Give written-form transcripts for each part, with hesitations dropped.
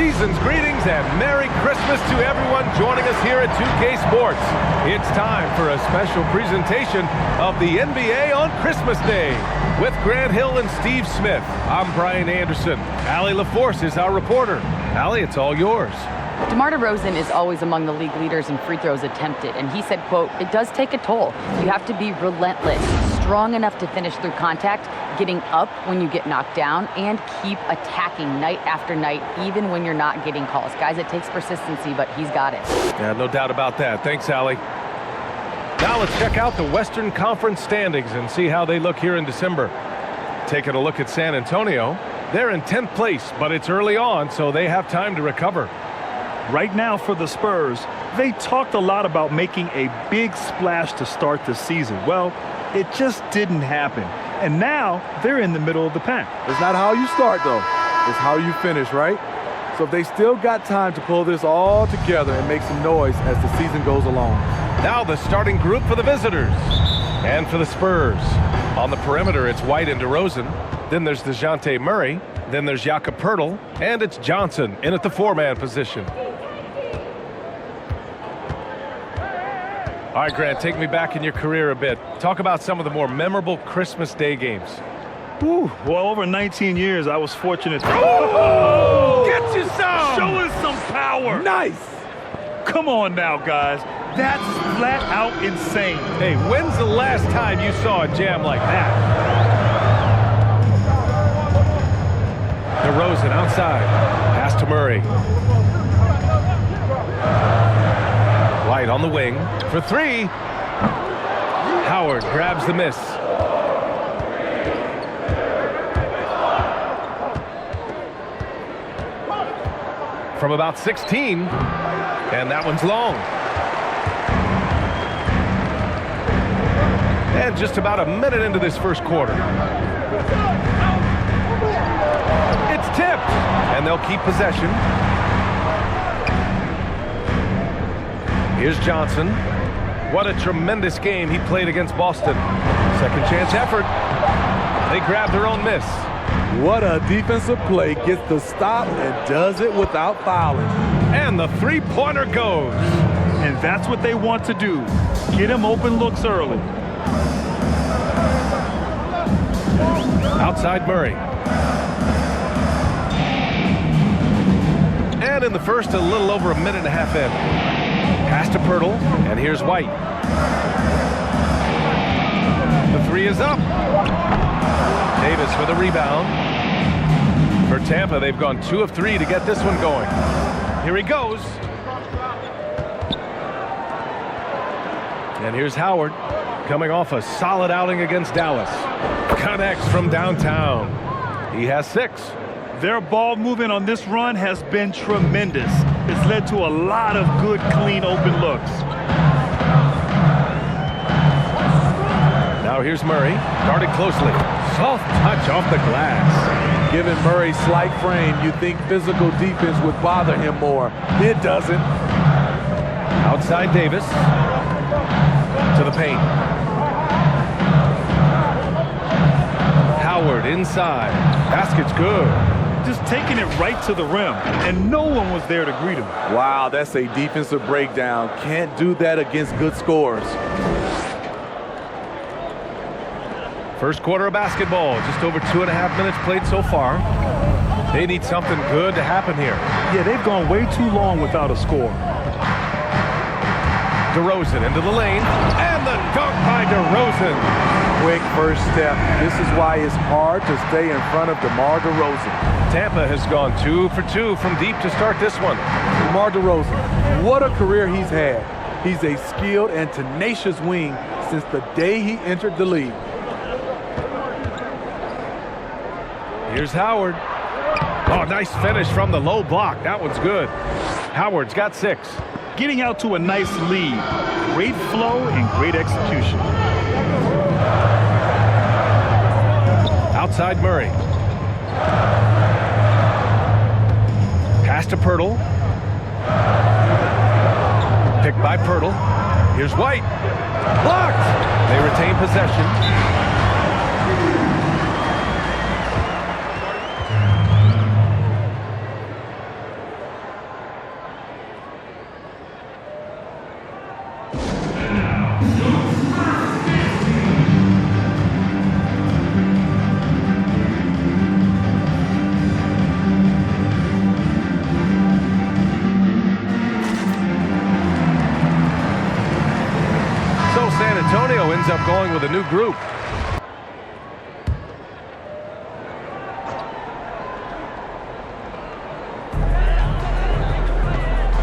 Season's greetings and Merry Christmas to everyone joining us here at 2K Sports. It's time for a special presentation of the NBA on Christmas Day. With Grant Hill and Steve Smith, I'm Brian Anderson. Allie LaForce is our reporter. Allie, it's all yours. DeMar DeRozan is always among the league leaders in free throws attempted, and he said, quote, "It does take a toll. You have to be relentless, strong enough to finish through contact, getting up when you get knocked down, and keep attacking night after night, even when you're not getting calls." Guys, it takes persistency, but he's got it. Yeah, no doubt about that. Thanks, Allie. Now let's check out the Western Conference standings and see how they look here in December. Taking a look at San Antonio, they're in 10th place, but it's early on, so they have time to recover. Right now for the Spurs, they talked a lot about making a big splash to start the season. Well, it just didn't happen. And now they're in the middle of the pack. It's not how you start, though. It's how you finish, right? So if they still got time to pull this all together and make some noise as the season goes along. Now the starting group for the visitors. And for the Spurs. On the perimeter, it's White and DeRozan. Then there's DeJounte Murray. Then there's Jakob Poeltl. And it's Johnson in at the four-man position. All right, Grant, take me back in your career a bit. Talk about some of the more memorable Christmas Day games. Ooh, well, over 19 years, I was fortunate to... Oh! Get you some! Show us some power! Nice! Come on now, guys. That's flat out insane. Hey, when's the last time you saw a jam like that? DeRozan outside. Pass to Murray. White on the wing for three. Howard grabs the miss. From about 16, and that one's long. And just about a minute into this first quarter. It's tipped, and they'll keep possession. Here's Johnson. What a tremendous game he played against Boston. Second chance effort. They grab their own miss. What a defensive play. Gets the stop and does it without fouling. And the three-pointer goes. And that's what they want to do. Get him open looks early. Outside Murray. And in the first, a little over a minute and a half in. Pass to Poeltl, and here's White. The three is up. Davis for the rebound. For Tampa, they've gone 2 of 3 to get this one going. Here he goes. And here's Howard, coming off a solid outing against Dallas. Connects from downtown. He has 6. Their ball movement on this run has been tremendous. It's led to a lot of good, clean, open looks. Now here's Murray, guarded closely. Soft touch off the glass. Given Murray's slight frame, you'd think physical defense would bother him more. It doesn't. Outside Davis. To the paint. Howard inside. Basket's good. Just taking it right to the rim, and no one was there to greet him. Wow, that's a defensive breakdown. Can't do that against good scorers. First quarter of basketball, just over 2.5 minutes played so far. They need something good to happen here. Yeah, they've gone way too long without a score. DeRozan into the lane, and the dunk by DeRozan. Quick first step. This is why it's hard to stay in front of DeMar DeRozan. Tampa has gone 2 for 2 from deep to start this one. DeMar DeRozan, what a career he's had. He's a skilled and tenacious wing since the day he entered the league. Here's Howard. Oh, nice finish from the low block. That one's good. Howard's got 6. Getting out to a nice lead. Great flow and great execution. Outside Murray. Pass to Poeltl. Picked by Poeltl. Here's White. Blocked. They retain possession. ends up going with a new group.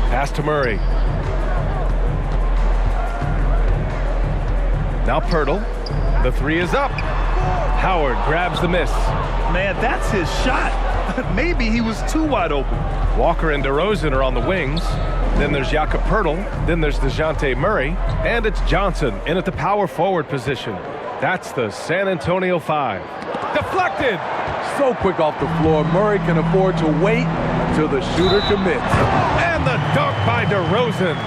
Pass to Murray. Now Pirtle. The three is up. Howard grabs the miss. Man, that's his shot. Maybe he was too wide open. Walker and DeRozan are on the wings. Then there's Jakob Pirtle. Then there's DeJounte Murray. And it's Johnson in at the power forward position. That's the San Antonio 5. Deflected! So quick off the floor, Murray can afford to wait until the shooter commits. And the dunk by DeRozan.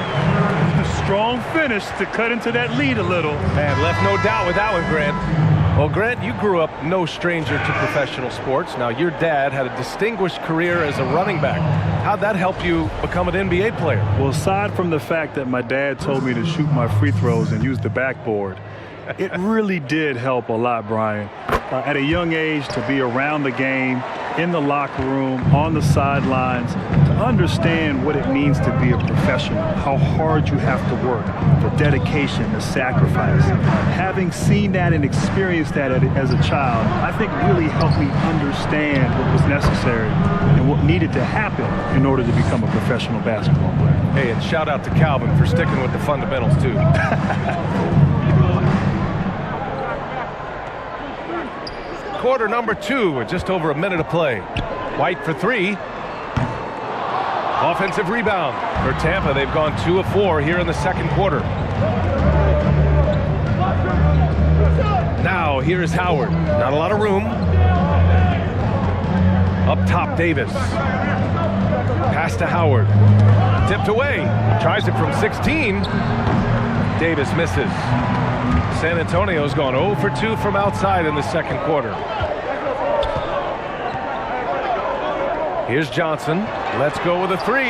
Strong finish to cut into that lead a little. And left no doubt with that one, Grant. Well, Grant, you grew up no stranger to professional sports. Now, your dad had a distinguished career as a running back. How'd that help you become an NBA player? Well, aside from the fact that my dad told me to shoot my free throws and use the backboard, it really did help a lot, Brian. At a young age, to be around the game, in the locker room, on the sidelines, to understand what it means to be a professional, how hard you have to work, the dedication, the sacrifice. Having seen that and experienced that as a child, I think really helped me understand what was necessary and what needed to happen in order to become a professional basketball player. Hey, and shout out to Calvin for sticking with the fundamentals, too. Quarter number 2 with just over a minute of play. White for 3. Offensive rebound for Tampa. They've gone 2 of 4 here in the second quarter. Now here is Howard. Not a lot of room. Up top, Davis. Pass to Howard. Tipped away. Tries it from 16. Davis misses. San Antonio's gone 0 for 2 from outside in the second quarter. Here's Johnson. Let's go with a 3.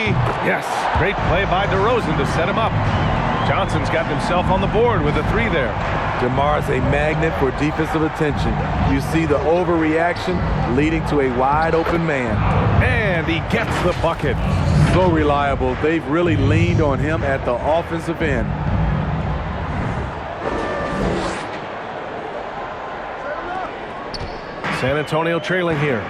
Yes, great play by DeRozan to set him up. Johnson's got himself on the board with a 3 there. DeMar's a magnet for defensive attention. You see the overreaction leading to a wide open man. And he gets the bucket. So reliable. They've really leaned on him at the offensive end. San Antonio trailing here.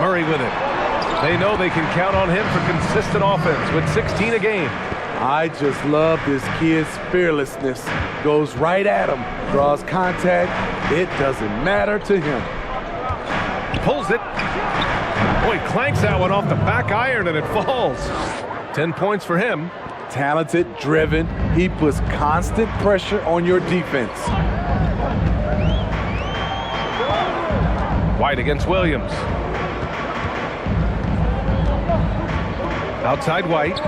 Murray with it. They know they can count on him for consistent offense with 16 a game. I just love this kid's fearlessness. Goes right at him, draws contact. It doesn't matter to him. Pulls it. Boy, clanks that one off the back iron and it falls. 10 points for him. Talented, driven. He puts constant pressure on your defense. White against Williams. Outside White.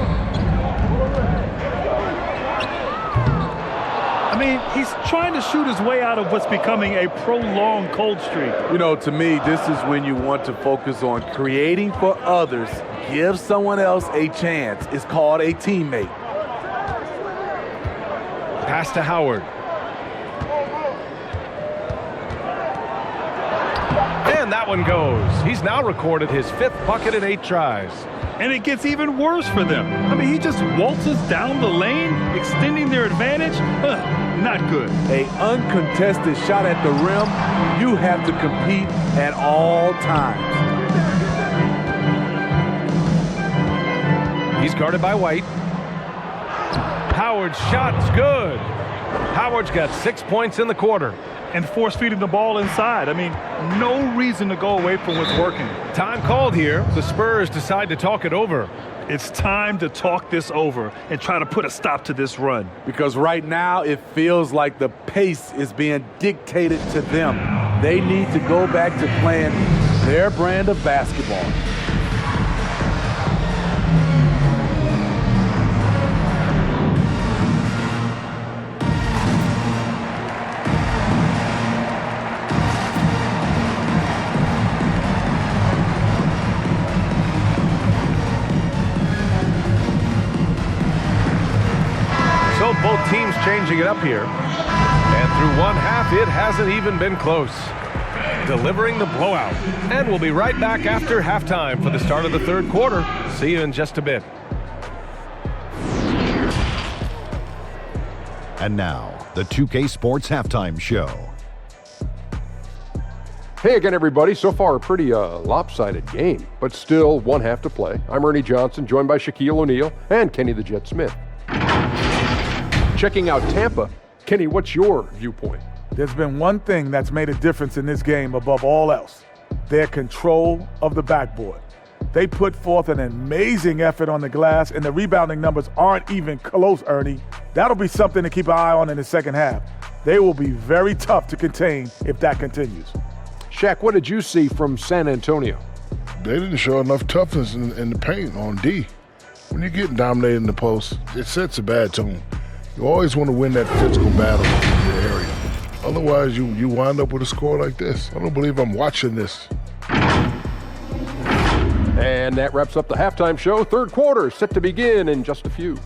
I mean, he's trying to shoot his way out of what's becoming a prolonged cold streak. You know, to me, this is when you want to focus on creating for others. Give someone else a chance. It's called a teammate. Pass to Howard. And that one goes. He's now recorded his 5th bucket in 8 tries. And it gets even worse for them. I mean, he just waltzes down the lane, extending their advantage. Not good. An uncontested shot at the rim, you have to compete at all times. He's guarded by White. Howard's shot's good. Howard's got 6 points in the quarter. And force-feeding the ball inside. I mean, no reason to go away from what's working. Time called here. The Spurs decide to talk it over. It's time to talk this over and try to put a stop to this run. Because right now it feels like the pace is being dictated to them. They need to go back to playing their brand of basketball. Both teams changing it up here. And through one half, it hasn't even been close. Delivering the blowout. And we'll be right back after halftime for the start of the third quarter. See you in just a bit. And now, the 2K Sports Halftime Show. Hey again, everybody. So far, a pretty lopsided game, but still one half to play. I'm Ernie Johnson, joined by Shaquille O'Neal and Kenny the Jet Smith. Checking out Tampa. Kenny, what's your viewpoint? There's been one thing that's made a difference in this game above all else: their control of the backboard. They put forth an amazing effort on the glass, and the rebounding numbers aren't even close, Ernie. That'll be something to keep an eye on in the second half. They will be very tough to contain if that continues. Shaq, what did you see from San Antonio? They didn't show enough toughness in the paint on D. When you're getting dominated in the post, it sets a bad tone. You always want to win that physical battle in the area. Otherwise, you wind up with a score like this. I don't believe I'm watching this. And that wraps up the halftime show. Third quarter set to begin in just a few.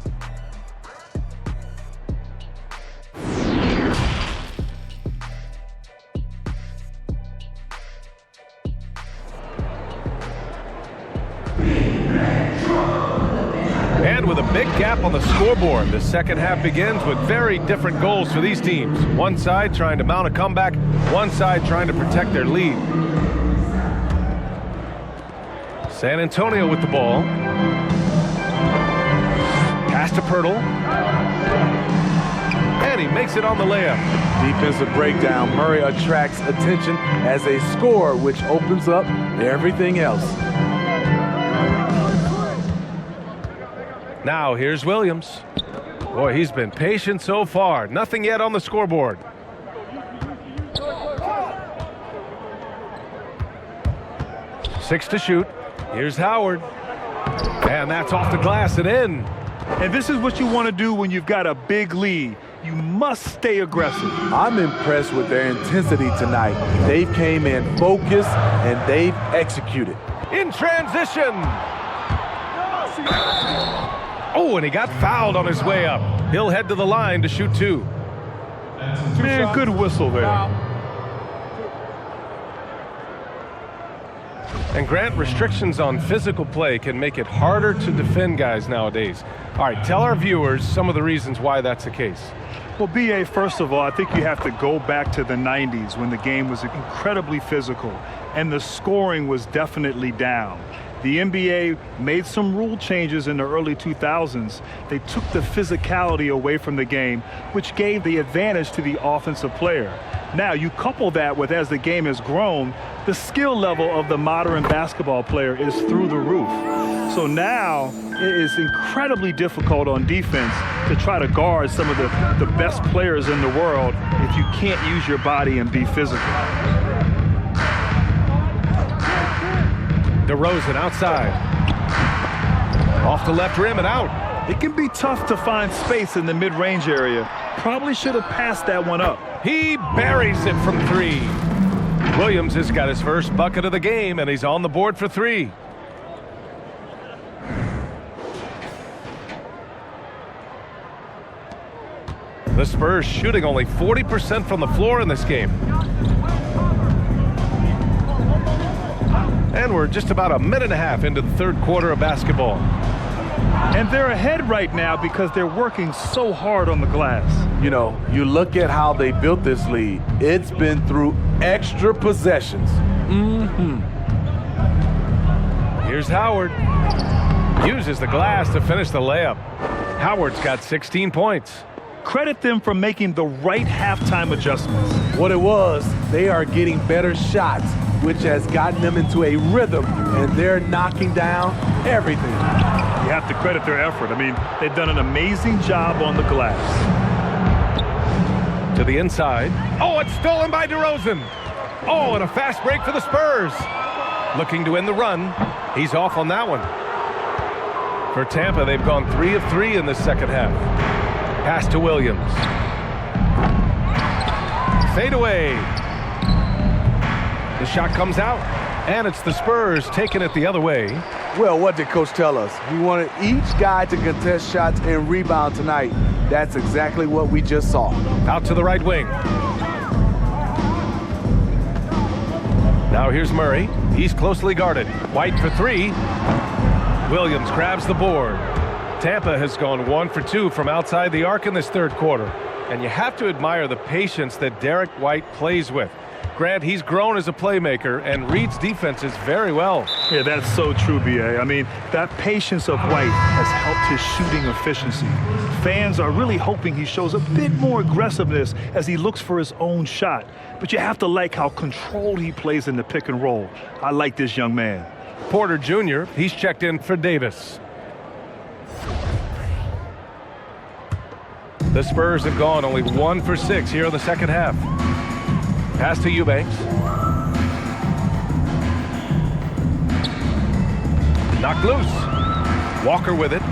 And with a big gap on the scoreboard, the second half begins with very different goals for these teams. One side trying to mount a comeback, one side trying to protect their lead. San Antonio with the ball. Pass to Pirtle. And he makes it on the layup. Defensive breakdown. Murray attracts attention as a scorer, which opens up everything else. Now here's Williams. Boy, he's been patient so far. Nothing yet on the scoreboard. Six to shoot. Here's Howard. And that's off the glass and in. And this is what you want to do when you've got a big lead. You must stay aggressive. I'm impressed with their intensity tonight. They've came in focused and they've executed. In transition. Oh, and he got fouled on his way up. He'll head to the line to shoot two. Man, good whistle there. And Grant, restrictions on physical play can make it harder to defend guys nowadays. All right, tell our viewers some of the reasons why that's the case. Well, B.A., first of all, I think you have to go back to the 90s when the game was incredibly physical and the scoring was definitely down. The NBA made some rule changes in the early 2000s. They took the physicality away from the game, which gave the advantage to the offensive player. Now, you couple that with, as the game has grown, the skill level of the modern basketball player is through the roof. So now it is incredibly difficult on defense to try to guard some of the best players in the world if you can't use your body and be physical. DeRozan outside. Off the left rim and out. It can be tough to find space in the mid-range area. Probably should have passed that one up. He buries it from three. Williams has got his first bucket of the game, and he's on the board for three. The Spurs shooting only 40% from the floor in this game. And we're just about a minute and a half into the third quarter of basketball. And they're ahead right now because they're working so hard on the glass. You know, you look at how they built this lead. It's been through extra possessions. Here's Howard. Uses the glass to finish the layup. Howard's got 16 points. Credit them for making the right halftime adjustments. What it was, they are getting better shots, which has gotten them into a rhythm, and they're knocking down everything. You have to credit their effort. I mean, they've done an amazing job on the glass. To the inside. Oh, it's stolen by DeRozan. Oh, and a fast break for the Spurs. Looking to end the run. He's off on that one. For Tampa, they've gone 3 of 3 in the second half. Pass to Williams. Fade away. The shot comes out, and it's the Spurs taking it the other way. Well, what did Coach tell us? He wanted each guy to contest shots and rebound tonight. That's exactly what we just saw. Out to the right wing. Now here's Murray. He's closely guarded. White for three. Williams grabs the board. Tampa has gone 1 for 2 from outside the arc in this third quarter. And you have to admire the patience that Derek White plays with. Grant, he's grown as a playmaker and reads defenses very well. Yeah, that's so true, B.A. I mean, that patience of White has helped his shooting efficiency. Fans are really hoping he shows a bit more aggressiveness as he looks for his own shot. But you have to like how controlled he plays in the pick and roll. I like this young man. Porter Jr., he's checked in for Davis. The Spurs have gone only 1 for 6 here in the second half. Pass to Eubanks. Knocked loose. Walker with it.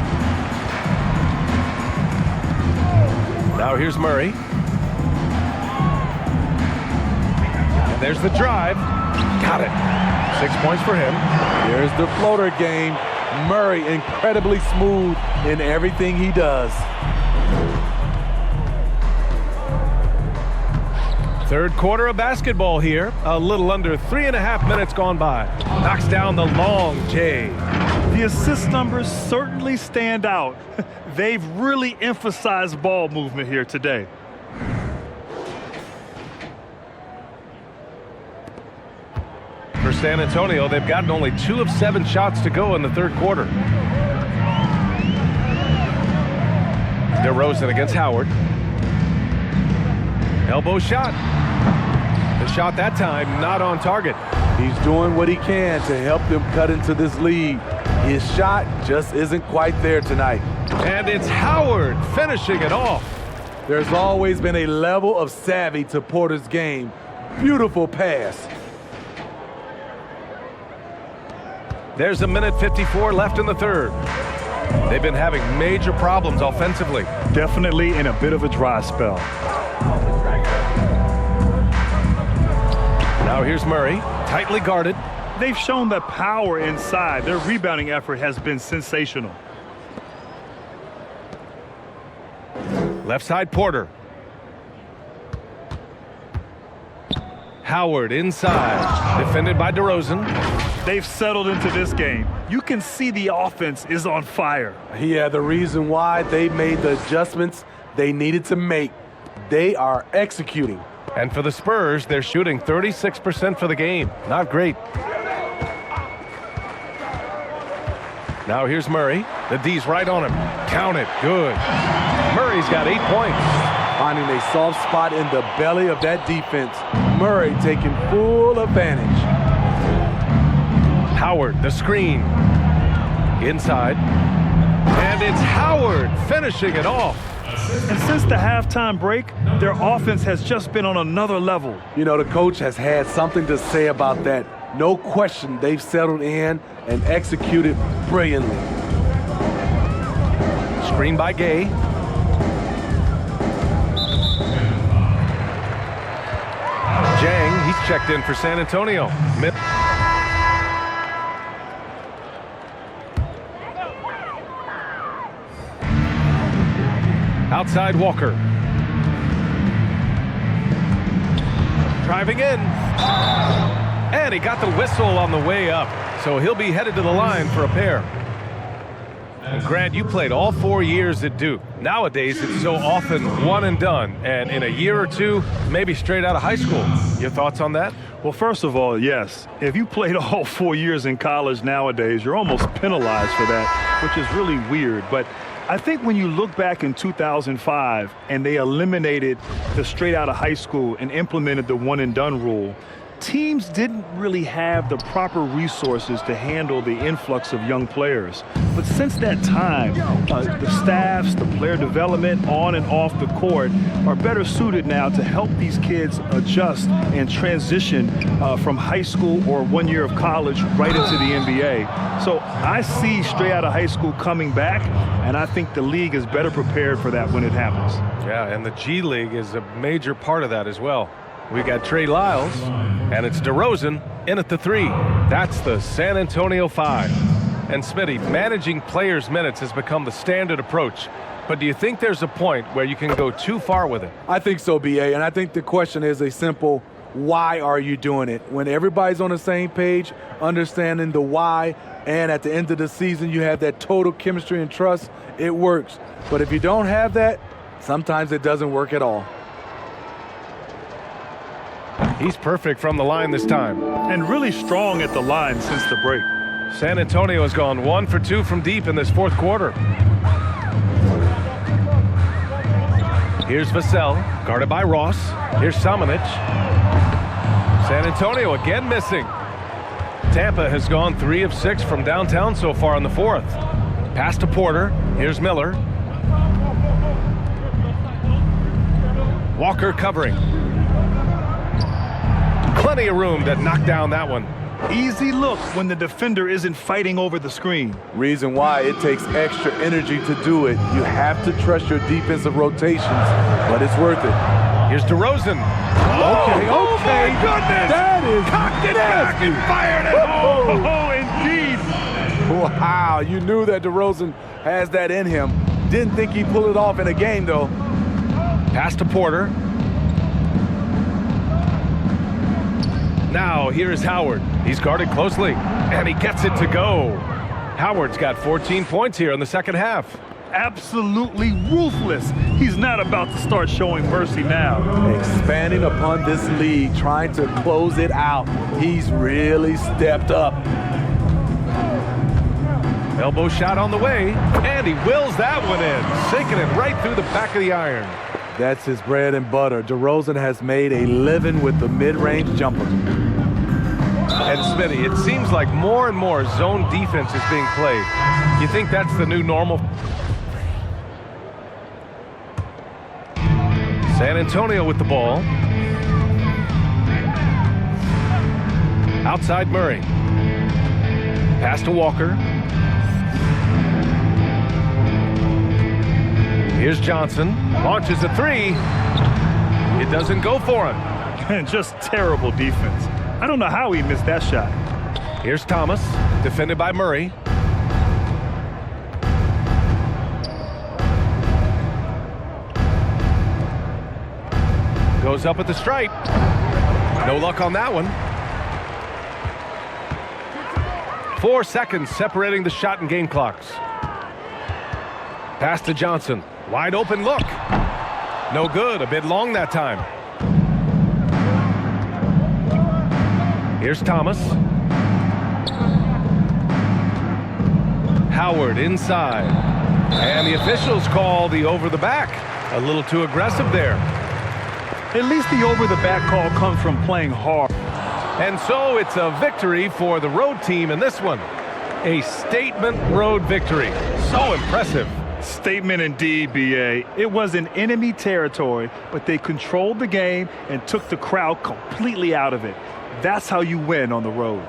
Now here's Murray. And there's the drive. Got it. 6 points for him. There's the floater game. Murray incredibly smooth in everything he does. Third quarter of basketball here. A little under 3.5 minutes gone by. Knocks down the long J. The assist numbers certainly stand out. They've really emphasized ball movement here today. For San Antonio, they've gotten only 2 of 7 shots to go in the third quarter. DeRozan against Howard. Elbow shot. The shot that time not on target. He's doing what he can to help them cut into this lead. His shot just isn't quite there tonight. And it's Howard finishing it off. There's always been a level of savvy to Porter's game. Beautiful pass. There's 1:54 left in the third. They've been having major problems offensively. Definitely in a bit of a dry spell. Now here's Murray, tightly guarded. They've shown that power inside. Their rebounding effort has been sensational. Left side Porter. Howard inside, defended by DeRozan. They've settled into this game. You can see the offense is on fire. Yeah, the reason why they made the adjustments they needed to make. They are executing. And for the Spurs, they're shooting 36% for the game. Not great. Now here's Murray. The D's right on him. Count it. Good. Murray's got 8 points. Finding a soft spot in the belly of that defense. Murray taking full advantage. Howard, the screen. Inside. And it's Howard finishing it off. And since the halftime break, their offense has just been on another level. You know, the coach has had something to say about that. No question, they've settled in and executed brilliantly. Screen by Gay. Jang, he's checked in for San Antonio. Outside Walker. Driving in. And he got the whistle on the way up. So he'll be headed to the line for a pair. And Grant, you played all 4 years at Duke. Nowadays, it's so often one and done. And in a year or two, maybe straight out of high school. Your thoughts on that? Well, first of all, yes. If you played all 4 years in college nowadays, you're almost penalized for that, which is really weird. But I think when you look back in 2005 and they eliminated the straight out of high school and implemented the one and done rule, teams didn't really have the proper resources to handle the influx of young players. But since that time, the staffs, the player development on and off the court are better suited now to help these kids adjust and transition from high school or 1 year of college right into the NBA. So I see straight out of high school coming back, and I think the league is better prepared for that when it happens. Yeah, and the G League is a major part of that as well. We got Trey Lyles, and it's DeRozan in at the 3. That's the San Antonio 5. And Smitty, managing players' minutes has become the standard approach. But do you think there's a point where you can go too far with it? I think so, B.A., and I think the question is a simple, why are you doing it? When everybody's on the same page, understanding the why, and at the end of the season you have that total chemistry and trust, it works. But if you don't have that, Sometimes it doesn't work at all. He's perfect from the line this time. And really strong at the line since the break. San Antonio has gone 1 for 2 from deep in this fourth quarter. Here's Vassell, guarded by Ross. Here's Samanic. San Antonio again missing. Tampa has gone 3 of 6 from downtown so far in the fourth. Pass to Porter. Here's Miller. Walker covering. Plenty of room to knock down that one. Easy look when the defender isn't fighting over the screen. Reason why it takes extra energy to do it. You have to trust your defensive rotations, but it's worth it. Here's DeRozan. Okay. Oh my goodness! That is cocked it back and fired it home. Oh, indeed. Wow, you knew that DeRozan has that in him. Didn't think he'd pull it off in a game, though. Pass to Porter. Now, here's Howard. He's guarded closely, and he gets it to go. Howard's got 14 points here in the second half. Absolutely ruthless. He's not about to start showing mercy now. Expanding upon this lead, trying to close it out. He's really stepped up. Elbow shot on the way, and he wills that one in, sinking it right through the back of the iron. That's his bread and butter. DeRozan has made a living with the mid-range jumper. And Smitty, it seems like more and more zone defense is being played. You think that's the new normal? San Antonio with the ball. Outside Murray. Pass to Walker. Here's Johnson. Launches a 3. It doesn't go for him. Just terrible defense. I don't know how he missed that shot. Here's Thomas, defended by Murray. Goes up at the stripe. No luck on that one. 4 seconds separating the shot and game clocks. Pass to Johnson. Wide open look. No good. A bit long that time. Here's Thomas. Howard inside. And the officials call the over the back. A little too aggressive there. At least the over-the-back call comes from playing hard. And so it's a victory for the road team in this one. A statement road victory. So impressive. Statement indeed, B.A. It was in enemy territory, but they controlled the game and took the crowd completely out of it. That's how you win on the road.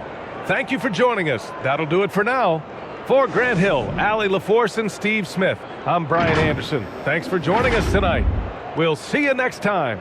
Thank you for joining us. That'll do it for now. For Grant Hill, Allie LaForce, and Steve Smith, I'm Brian Anderson. Thanks for joining us tonight. We'll see you next time.